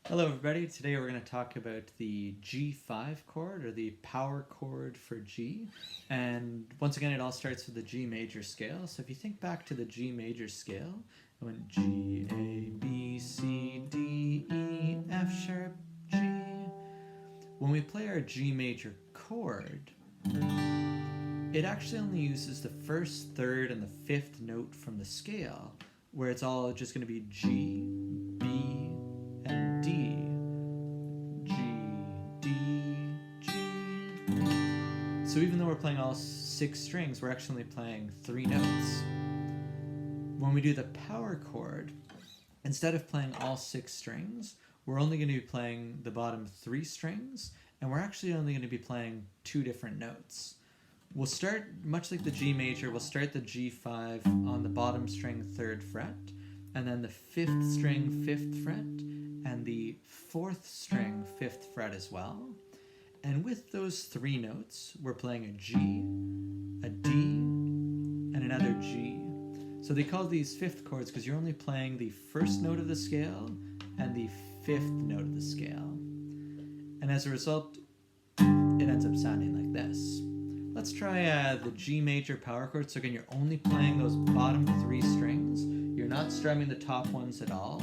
Hello everybody, today we're going to talk about the G5 chord, or the power chord for G. And once again, it all starts with the G major scale. So if you think back to the G major scale, it went G, A, B, C, D, E, F sharp, G. When we play our G major chord, it actually only uses the first, third, and the fifth note from the scale, where it's all just going to be G, B, and D. G, D, G. So even though we're playing all 6 strings, we're actually playing 3 notes. When we do the power chord, instead of playing all 6 strings, we're only going to be playing the bottom 3 strings, and we're actually only going to be playing 2 different notes. We'll start, much like the G major, we'll start the G5 on the bottom string 3rd fret, and then the 5th string 5th fret, and the 4th string 5th fret as well. And with those 3 notes, we're playing a G, a D, and another G. So they call these 5th chords because you're only playing the 1st note of the scale and the 5th note of the scale. And as a result, it ends up sounding like this. Let's try the G major power chord. So again, you're only playing those bottom 3 strings. You're not strumming the top ones at all.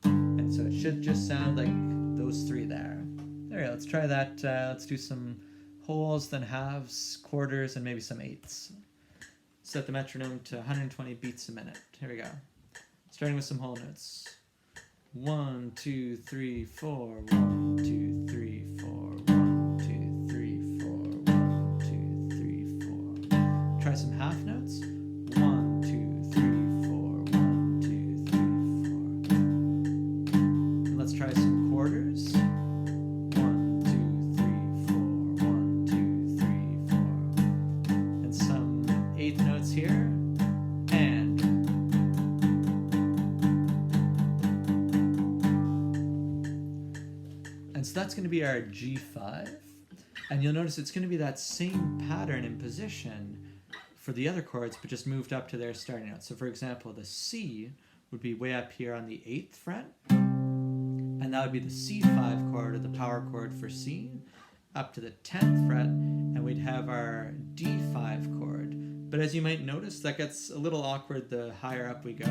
And so it should just sound like those 3 there. There we go, let's try that. Let's do some wholes, then halves, quarters, and maybe some eighths. Set the metronome to 120 beats a minute. Here we go. Starting with some whole notes. 1, 2, 3, 4, 1, 2, 3, 4, 1, 2, 3, 4, 1, 2, 3, 4. Try some half notes. 1, 2, 3, 4, 1, 2, 3, 4. And let's try some quarters. 1, 2, 3, 4, 1, 2, 3, 4. And some eighth notes here. And so that's going to be our G5, and you'll notice it's going to be that same pattern in position for the other chords, but just moved up to their starting note. So for example, the C would be way up here on the 8th fret, and that would be the C5 chord, or the power chord for C, up to the 10th fret, and we'd have our D5 chord. But as you might notice, that gets a little awkward the higher up we go.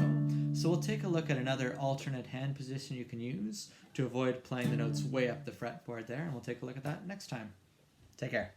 So we'll take a look at another alternate hand position you can use to avoid playing the notes way up the fretboard there, and we'll take a look at that next time. Take care.